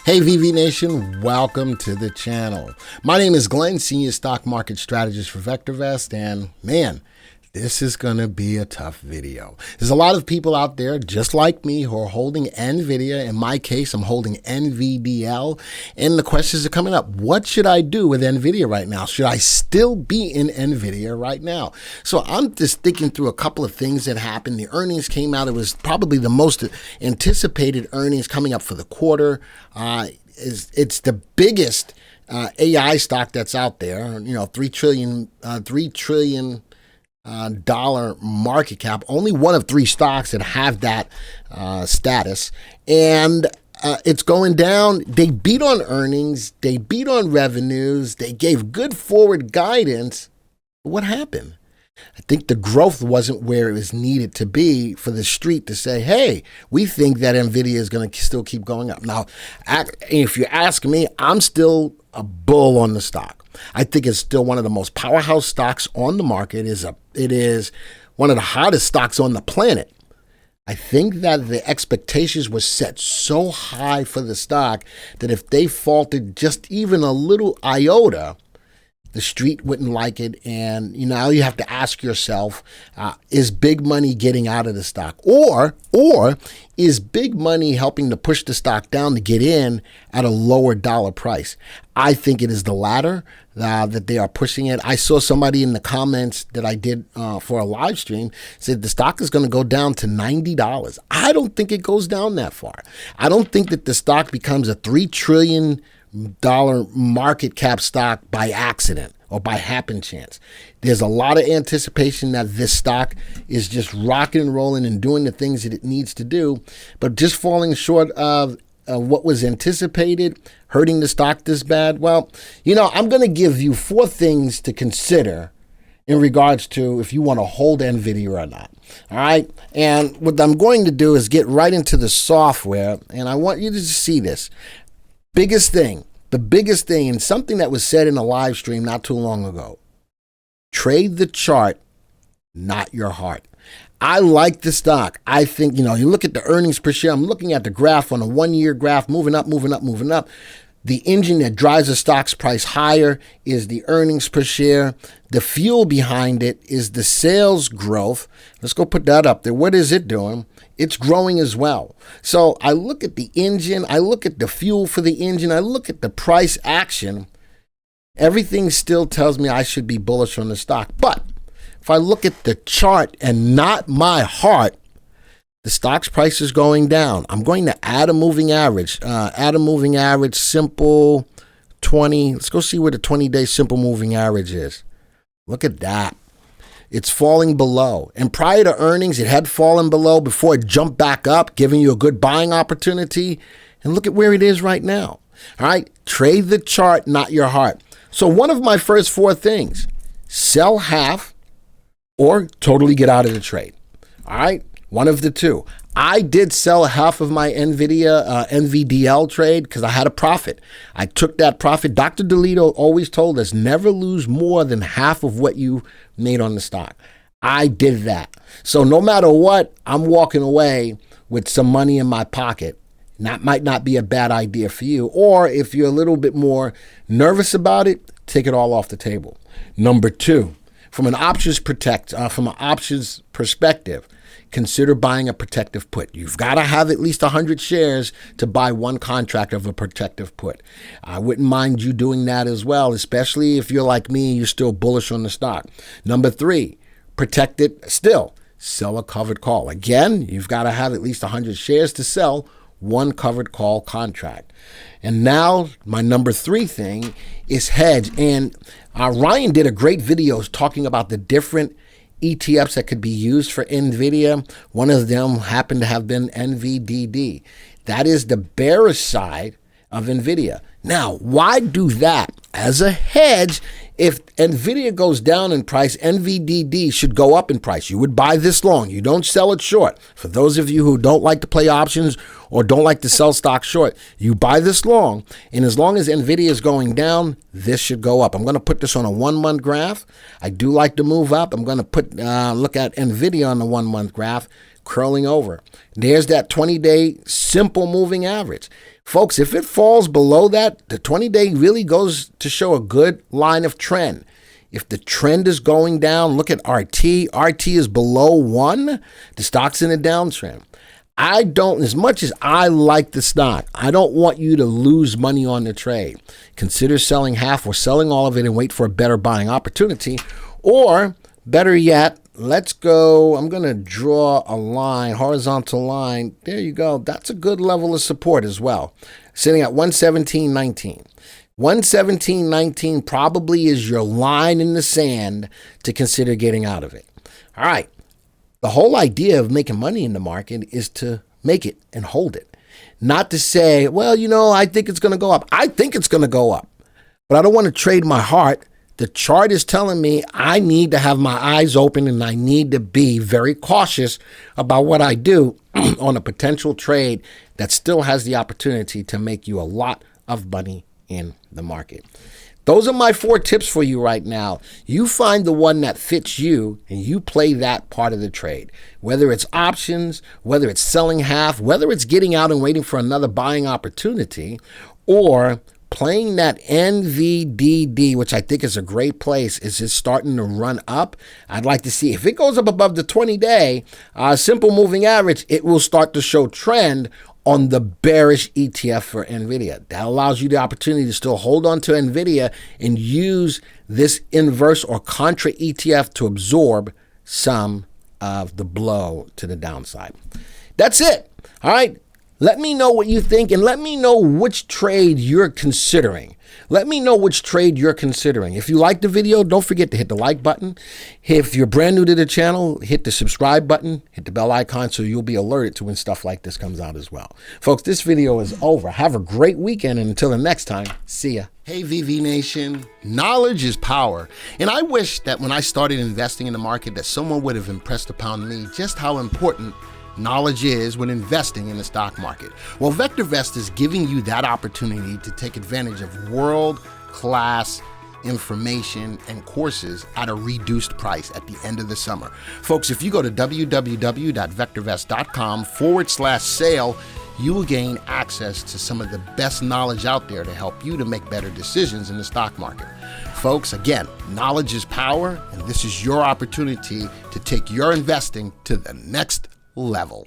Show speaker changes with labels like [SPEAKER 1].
[SPEAKER 1] Hey VV Nation, welcome to the channel. My name is Glenn, Senior Stock Market Strategist for VectorVest, and man, this is going to be a tough video. There's a lot of people out there just like me who are holding Nvidia. In my case, I'm holding NVDA, and the questions are coming up. What should I do with Nvidia right now? Should I still be in Nvidia right now? So I'm just thinking through a couple of things that happened. The earnings came out. It was probably the most anticipated earnings coming up for the quarter. It's the biggest AI stock that's out there. You know, $3 trillion dollar market cap. Only one of three stocks that have that status, and it's going down. They beat on earnings, they beat on revenues, they gave good forward guidance. What happened? I think the growth wasn't where it was needed to be for the street to say, hey, we think that Nvidia is going to still keep going up. Now, if you ask me, I'm still a bull on the stock. I think it's still one of the most powerhouse stocks on the market. It is one of the hottest stocks on the planet. I think that the expectations were set so high for the stock that if they faltered just even a little iota, the street wouldn't like it. And now you have to ask yourself, is big money getting out of the stock? Or is big money helping to push the stock down to get in at a lower dollar price? I think it is the latter, that they are pushing it. I saw somebody in the comments that I did for a live stream said the stock is going to go down to $90. I don't think it goes down that far. I don't think that the stock becomes a $3 trillion market cap stock by accident or by happen chance. There's a lot of anticipation that this stock is just rocking and rolling and doing the things that it needs to do, but just falling short of what was anticipated, hurting the stock this bad. Well, I'm going to give you 4 things to consider in regards to if you want to hold Nvidia or not. All right. And what I'm going to do is get right into the software, and I want you to see this. The biggest thing, and something that was said in a live stream not too long ago: trade the chart, not your heart. I like the stock. I think, you look at the earnings per share. I'm looking at the graph on a 1-year graph, moving up, moving up, moving up. The engine that drives the stock's price higher is the earnings per share. The fuel behind it is the sales growth. Let's go put that up there. What is it doing? It's growing as well. So I look at the engine. I look at the fuel for the engine. I look at the price action. Everything still tells me I should be bullish on the stock. But if I look at the chart and not my heart, the stock's price is going down. I'm going to add a moving average. Simple 20. Let's go see where the 20-day simple moving average is. Look at that. It's falling below. And prior to earnings, it had fallen below before it jumped back up, giving you a good buying opportunity. And look at where it is right now. All right. Trade the chart, not your heart. So one of my first 4 things: sell half or totally get out of the trade. All right. One of the two. I did sell half of my NVDL trade because I had a profit. I took that profit. Dr. DeLito always told us never lose more than half of what you made on the stock. I did that. So no matter what, I'm walking away with some money in my pocket. That might not be a bad idea for you. Or if you're a little bit more nervous about it, take it all off the table. Number 2, from an options perspective, consider buying a protective put. You've got to have at least 100 shares to buy one contract of a protective put. I wouldn't mind you doing that as well, especially if you're like me and you're still bullish on the stock. Number 3, protect it still. Sell a covered call. Again, you've got to have at least 100 shares to sell one covered call contract. And now my number 3 thing is hedge. And Ryan did a great video talking about the different ETFs that could be used for Nvidia. One of them happened to have been NVDA. That is the bearish side of Nvidia. Now, why do that? As a hedge, if Nvidia goes down in price, NVDA should go up in price. You would buy this long. You don't sell it short. For those of you who don't like to play options or don't like to sell stock short, you buy this long. And as long as Nvidia is going down, this should go up. I'm going to put this on a 1-month graph. I do like to move up. I'm going to look at Nvidia on the 1-month graph. curling over. There's that 20-day simple moving average. Folks, if it falls below that, the 20-day really goes to show a good line of trend. If the trend is going down, look at RT. RT is below 1. The stock's in a downtrend. As much as I like the stock, I don't want you to lose money on the trade. Consider selling half or selling all of it and wait for a better buying opportunity. Or better yet, let's go. I'm going to draw a line, horizontal line. There you go. That's a good level of support as well. Sitting at 117.19. 117.19 probably is your line in the sand to consider getting out of it. All right. The whole idea of making money in the market is to make it and hold it. Not to say, well, I think it's going to go up. I think it's going to go up, but I don't want to trade my heart. The chart is telling me I need to have my eyes open and I need to be very cautious about what I do on a potential trade that still has the opportunity to make you a lot of money in the market. Those are my 4 tips for you right now. You find the one that fits you and you play that part of the trade. Whether it's options, whether it's selling half, whether it's getting out and waiting for another buying opportunity, or playing that NVDA, which I think is a great place, is just starting to run up. I'd like to see if it goes up above the 20-day simple moving average, it will start to show trend on the bearish ETF for Nvidia. That allows you the opportunity to still hold on to Nvidia and use this inverse or contra ETF to absorb some of the blow to the downside. That's it. All right. Let me know what you think and let me know which trade you're considering. Let me know which trade you're considering. If you like the video, don't forget to hit the like button. If you're brand new to the channel, hit the subscribe button, hit the bell icon so you'll be alerted to when stuff like this comes out as well. Folks, this video is over. Have a great weekend, and until the next time, see ya. Hey VV Nation, knowledge is power. And I wish that when I started investing in the market that someone would have impressed upon me just how important knowledge is when investing in the stock market. Well, VectorVest is giving you that opportunity to take advantage of world-class information and courses at a reduced price at the end of the summer. Folks, if you go to www.vectorvest.com/sale, you will gain access to some of the best knowledge out there to help you to make better decisions in the stock market. Folks, again, knowledge is power, and this is your opportunity to take your investing to the next level.